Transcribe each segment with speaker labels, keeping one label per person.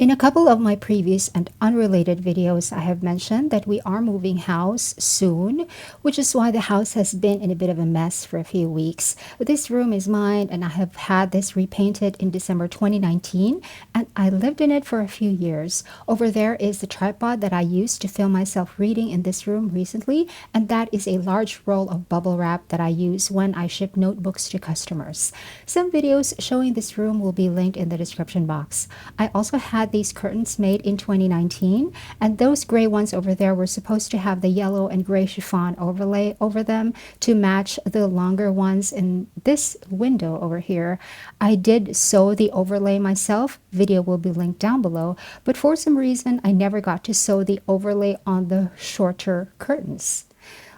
Speaker 1: In a couple of my previous and unrelated videos, I have mentioned that we are moving house soon, which is why the house has been in a bit of a mess for a few weeks. This room is mine, and I have had this repainted in December 2019, and I lived in it for a few years. Over there is the tripod that I used to film myself reading in this room recently, and that is a large roll of bubble wrap that I use when I ship notebooks to customers. Some videos showing this room will be linked in the description box. I also had these curtains made in 2019, and those gray ones over there were supposed to have the yellow and gray chiffon overlay over them to match the longer ones in this window over here. I did sew the overlay myself. Video will be linked down below, but for some reason I never got to sew the overlay on the shorter curtains.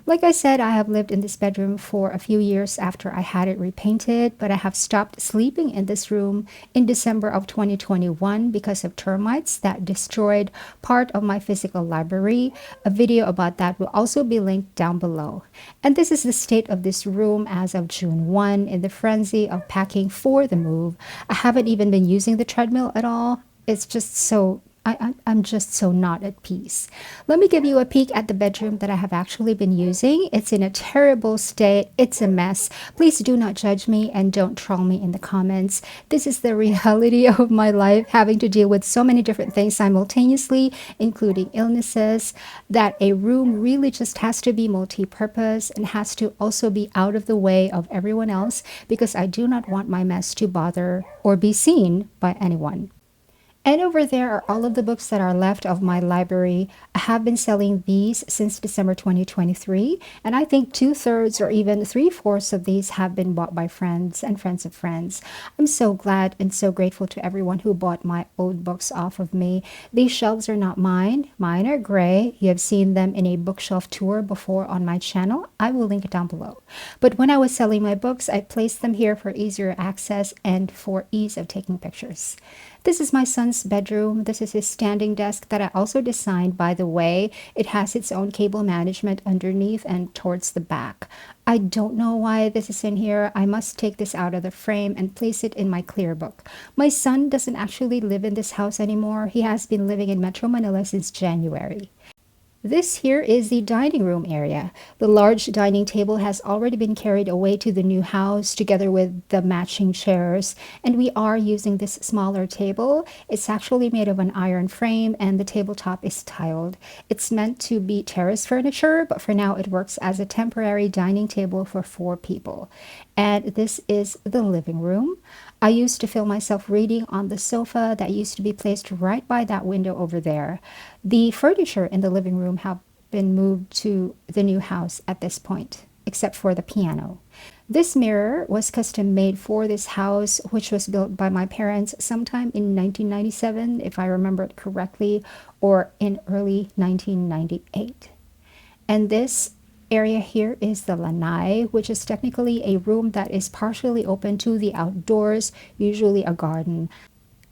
Speaker 1: Like I said, I have lived in this bedroom for a few years after I had it repainted, but I have stopped sleeping in this room in December of 2021 because of termites that destroyed part of my physical library. A video about that will also be linked down below. And this is the state of this room as of June 1 in the frenzy of packing for the move. I haven't even been using the treadmill at all. It's just so I'm just so not at peace. Let me give you a peek at the bedroom that I have actually been using. It's in a terrible state. It's a mess. Please do not judge me and don't troll me in the comments. This is the reality of my life, having to deal with so many different things simultaneously, including illnesses, that a room really just has to be multi-purpose and has to also be out of the way of everyone else because I do not want my mess to bother or be seen by anyone. And over there are all of the books that are left of my library. I have been selling these since December 2023, and I think 2/3 or even 3/4 of these have been bought by friends and friends of friends. I'm so glad and so grateful to everyone who bought my old books off of me. These shelves are not mine. Mine are gray. You have seen them in a bookshelf tour before on my channel. I will link it down below. But when I was selling my books, I placed them here for easier access and for ease of taking pictures. This is my son's bedroom. This is his standing desk that I also designed, by the way. It has its own cable management underneath and towards the back. I don't know why this is in here. I must take this out of the frame and place it in my clear book. My son doesn't actually live in this house anymore. He has been living in Metro Manila since January. This here is the dining room area. The large dining table has already been carried away to the new house together with the matching chairs, and we are using this smaller table. It's actually made of an iron frame and the tabletop is tiled. It's meant to be terrace furniture, but for now it works as a temporary dining table for 4 people. And this is the living room. I used to film myself reading on the sofa that used to be placed right by that window over there. The furniture in the living room have been moved to the new house at this point, except for the piano. This mirror was custom made for this house, which was built by my parents sometime in 1997, if I remember it correctly, or in early 1998. And this area here is the lanai, which is technically a room that is partially open to the outdoors, usually a garden.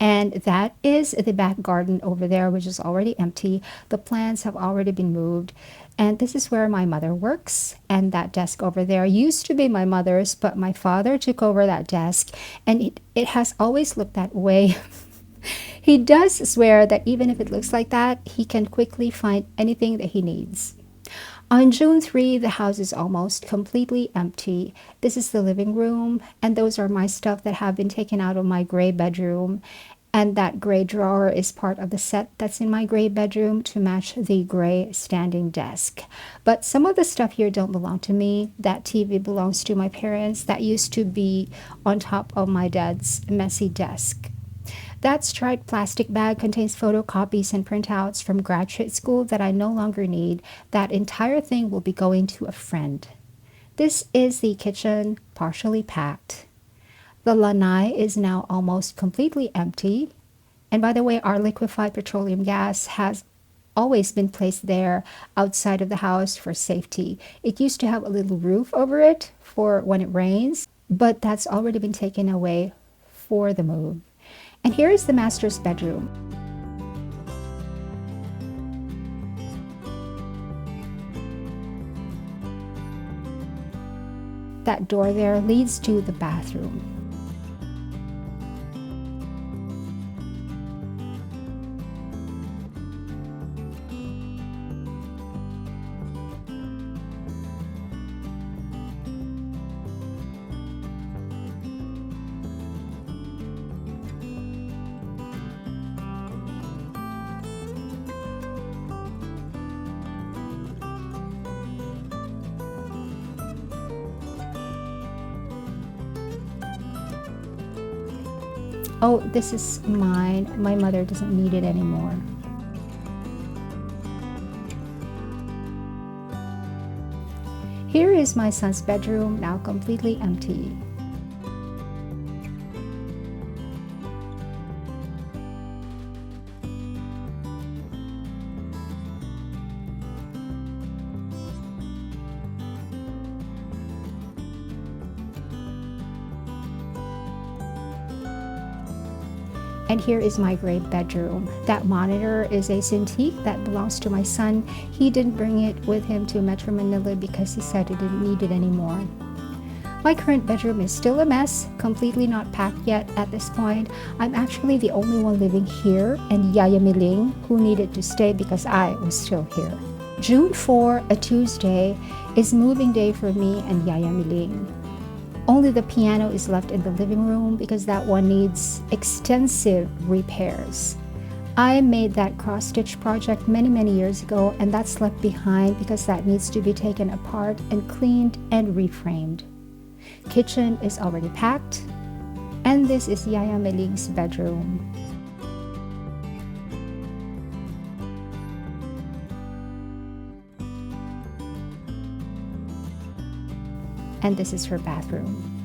Speaker 1: And that is the back garden over there, which is already empty. The plants have already been moved. And this is where my mother works. And that desk over there used to be my mother's, but my father took over that desk. And it has always looked that way. He does swear that even if it looks like that, he can quickly find anything that he needs. On June 3, the house is almost completely empty. This is the living room, and those are my stuff that have been taken out of my gray bedroom. And that gray drawer is part of the set that's in my gray bedroom to match the gray standing desk. But some of the stuff here don't belong to me. That TV belongs to my parents. That used to be on top of my dad's messy desk. That striped plastic bag contains photocopies and printouts from graduate school that I no longer need. That entire thing will be going to a friend. This is the kitchen, partially packed. The lanai is now almost completely empty. And by the way, our liquefied petroleum gas has always been placed there outside of the house for safety. It used to have a little roof over it for when it rains, but that's already been taken away for the move. And here is the master's bedroom. That door there leads to the bathroom. Oh, this is mine. My mother doesn't need it anymore. Here is my son's bedroom, now completely empty. And here is my gray bedroom. That monitor is a Cintiq that belongs to my son. He didn't bring it with him to Metro Manila because he said he didn't need it anymore. My current bedroom is still a mess, completely not packed yet at this point. I'm actually the only one living here, and Yaya Miling, who needed to stay because I was still here. June 4, a Tuesday, is moving day for me and Yaya Miling. Only the piano is left in the living room because that one needs extensive repairs. I made that cross-stitch project many years ago, and that's left behind because that needs to be taken apart and cleaned and reframed. Kitchen is already packed, and this is Yaya Meling's bedroom. And this is her bathroom.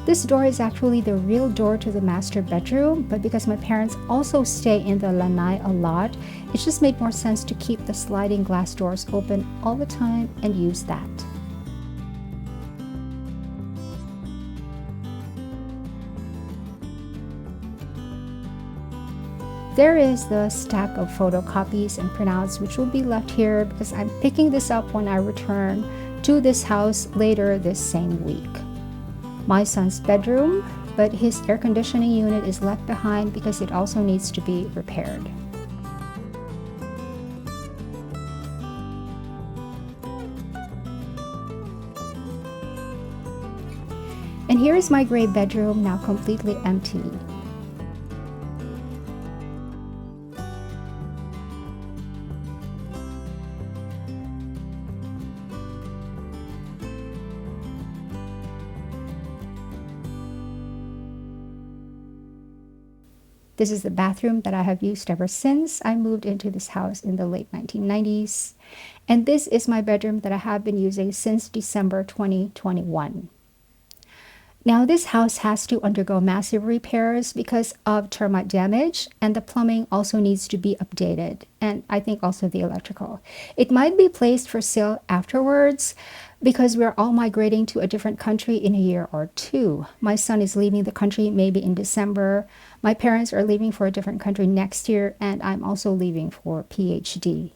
Speaker 1: This door is actually the real door to the master bedroom, but because my parents also stay in the lanai a lot, it just made more sense to keep the sliding glass doors open all the time and use that. There is the stack of photocopies and printouts which will be left here because I'm picking this up when I return to this house later this same week. My son's bedroom, but his air conditioning unit is left behind because it also needs to be repaired. And here is my gray bedroom, now completely empty. This is the bathroom that I have used ever since I moved into this house in the late 1990s. And this is my bedroom that I have been using since December 2021. Now, this house has to undergo massive repairs because of termite damage, and the plumbing also needs to be updated, and I think also the electrical. It might be placed for sale afterwards because we're all migrating to a different country in a year or two. My son is leaving the country maybe in December. My parents are leaving for a different country next year, and I'm also leaving for PhD.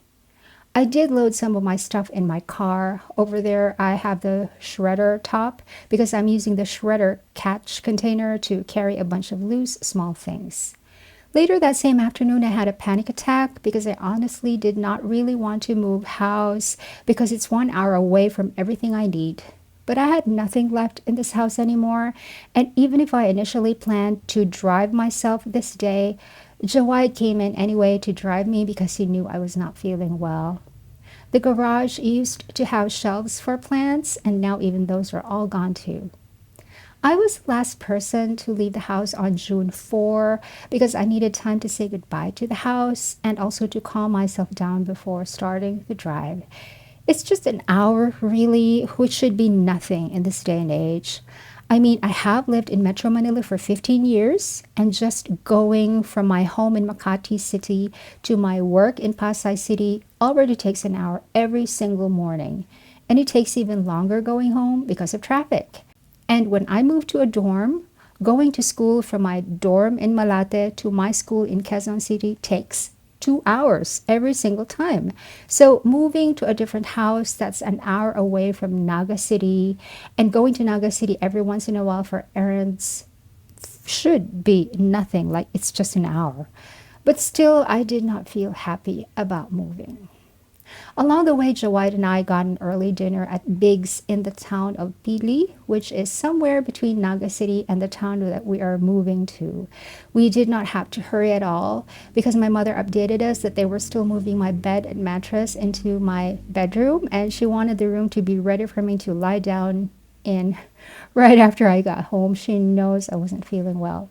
Speaker 1: I did load some of my stuff in my car. Over there, I have the shredder top because I'm using the shredder catch container to carry a bunch of loose, small things. Later that same afternoon, I had a panic attack because I honestly did not really want to move house because it's 1 hour away from everything I need. But I had nothing left in this house anymore, and even if I initially planned to drive myself this day, Jawad came in anyway to drive me because he knew I was not feeling well. The garage used to have shelves for plants, and now even those are all gone too. I was the last person to leave the house on June 4 because I needed time to say goodbye to the house and also to calm myself down before starting the drive. It's just an hour, really, which should be nothing in this day and age. I mean, I have lived in Metro Manila for 15 years, and just going from my home in Makati City to my work in Pasay City already takes an hour every single morning. And it takes even longer going home because of traffic. And when I moved to a dorm, going to school from my dorm in Malate to my school in Quezon City takes 2 hours every single time. So moving to a different house that's an hour away from Naga City and going to Naga City every once in a while for errands should be nothing, like it's just an hour. But still, I did not feel happy about moving. Along the way, Jawad and I got an early dinner at Big's in the town of Pili, which is somewhere between Naga City and the town that we are moving to. We did not have to hurry at all because my mother updated us that they were still moving my bed and mattress into my bedroom, and she wanted the room to be ready for me to lie down in right after I got home. She knows I wasn't feeling well.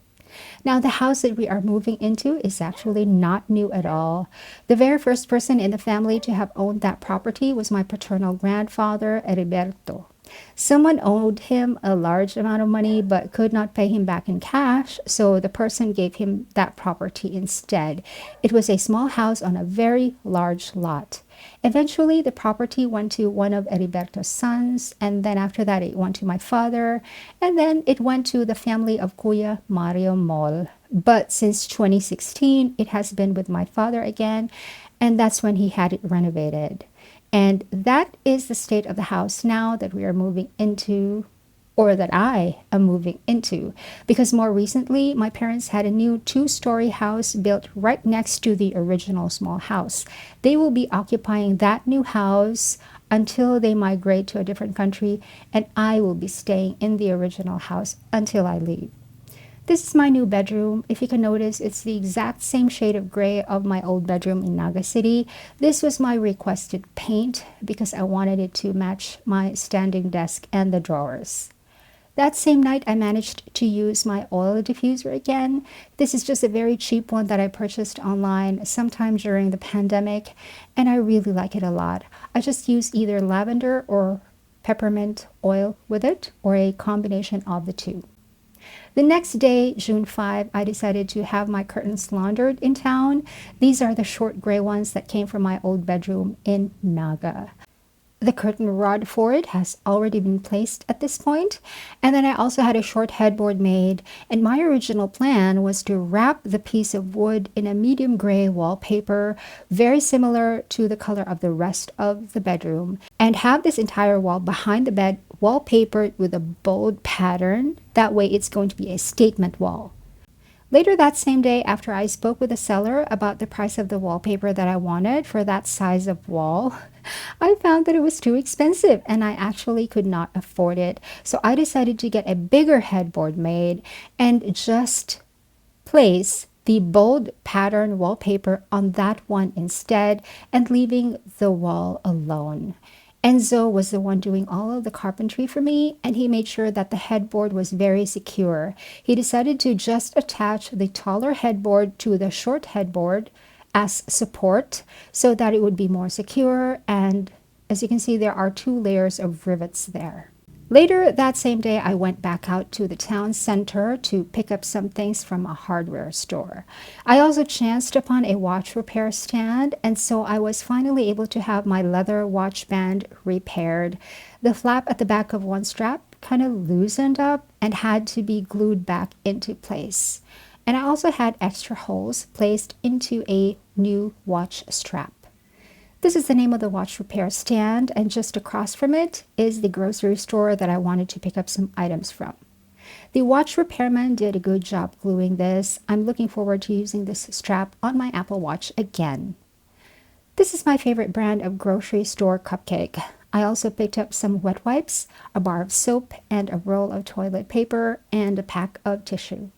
Speaker 1: Now, the house that we are moving into is actually not new at all. The very first person in the family to have owned that property was my paternal grandfather, Heriberto. Someone owed him a large amount of money but could not pay him back in cash, so the person gave him that property instead. It was a small house on a very large lot. Eventually, the property went to one of Heriberto's sons, and then after that, it went to my father, and then it went to the family of Kuya Mario Moll. But since 2016, it has been with my father again, and that's when he had it renovated. And that is the state of the house now that we are moving into, or that I am moving into, because more recently my parents had a new 2-story house built right next to the original small house. They will be occupying that new house until they migrate to a different country, and I will be staying in the original house until I leave. This is my new bedroom. If you can notice, it's the exact same shade of gray of my old bedroom in Naga City. This was my requested paint because I wanted it to match my standing desk and the drawers. That same night, I managed to use my oil diffuser again. This is just a very cheap one that I purchased online sometime during the pandemic, and I really like it a lot. I just use either lavender or peppermint oil with it, or a combination of the two. The next day, June 5, I decided to have my curtains laundered in town. These are the short gray ones that came from my old bedroom in Naga. The curtain rod for it has already been placed at this point. And then I also had a short headboard made. And my original plan was to wrap the piece of wood in a medium gray wallpaper, very similar to the color of the rest of the bedroom, and have this entire wall behind the bed wallpapered with a bold pattern. That way it's going to be a statement wall. Later that same day, after I spoke with the seller about the price of the wallpaper that I wanted for that size of wall, I found that it was too expensive and I actually could not afford it. So I decided to get a bigger headboard made and just place the bold pattern wallpaper on that one instead and leaving the wall alone. Enzo was the one doing all of the carpentry for me, and he made sure that the headboard was very secure. He decided to just attach the taller headboard to the short headboard as support so that it would be more secure, and as you can see, there are 2 layers of rivets there. Later that same day, I went back out to the town center to pick up some things from a hardware store. I also chanced upon a watch repair stand, and so I was finally able to have my leather watch band repaired. The flap at the back of one strap kind of loosened up and had to be glued back into place. And I also had extra holes placed into a new watch strap. This is the name of the watch repair stand, and just across from it is the grocery store that I wanted to pick up some items from. The watch repairman did a good job gluing this. I'm looking forward to using this strap on my Apple Watch again. This is my favorite brand of grocery store cupcake. I also picked up some wet wipes, a bar of soap, and a roll of toilet paper, and a pack of tissue.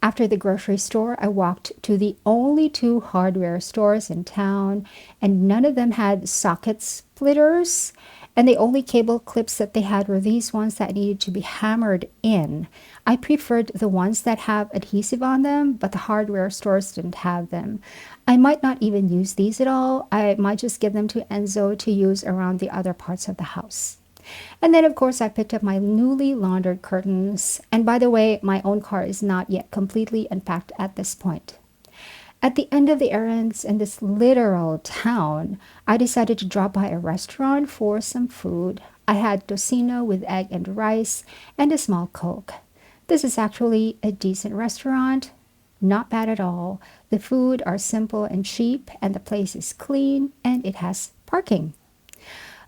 Speaker 1: After the grocery store, I walked to the only 2 hardware stores in town, and none of them had socket splitters, and the only cable clips that they had were these ones that needed to be hammered in. I preferred the ones that have adhesive on them, but the hardware stores didn't have them. I might not even use these at all. I might just give them to Enzo to use around the other parts of the house. And then, of course, I picked up my newly laundered curtains. And by the way, my own car is not yet completely unpacked at this point. At the end of the errands in this literal town, I decided to drop by a restaurant for some food. I had tocino with egg and rice and a small Coke. This is actually a decent restaurant. Not bad at all. The food are simple and cheap, and the place is clean, and it has parking.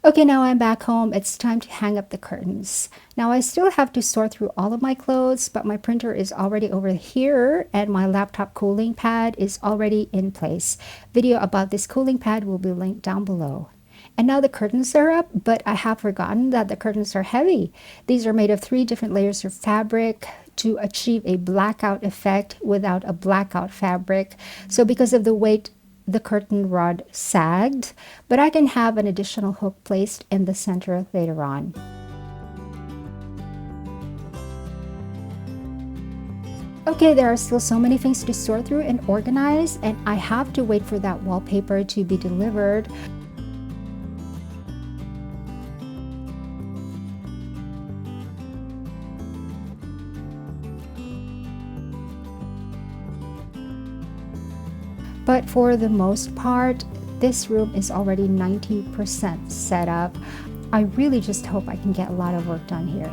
Speaker 1: Okay, now I'm back home. It's time to hang up the curtains. Now I still have to sort through all of my clothes, but my printer is already over here and my laptop cooling pad is already in place. Video about this cooling pad will be linked down below. And now the curtains are up, but I have forgotten that the curtains are heavy. These are made of 3 different layers of fabric to achieve a blackout effect without a blackout fabric. So because of the weight, the curtain rod sagged, but I can have an additional hook placed in the center later on. Okay, there are still so many things to sort through and organize, and I have to wait for that wallpaper to be delivered. But for the most part, this room is already 90% set up. I really just hope I can get a lot of work done here.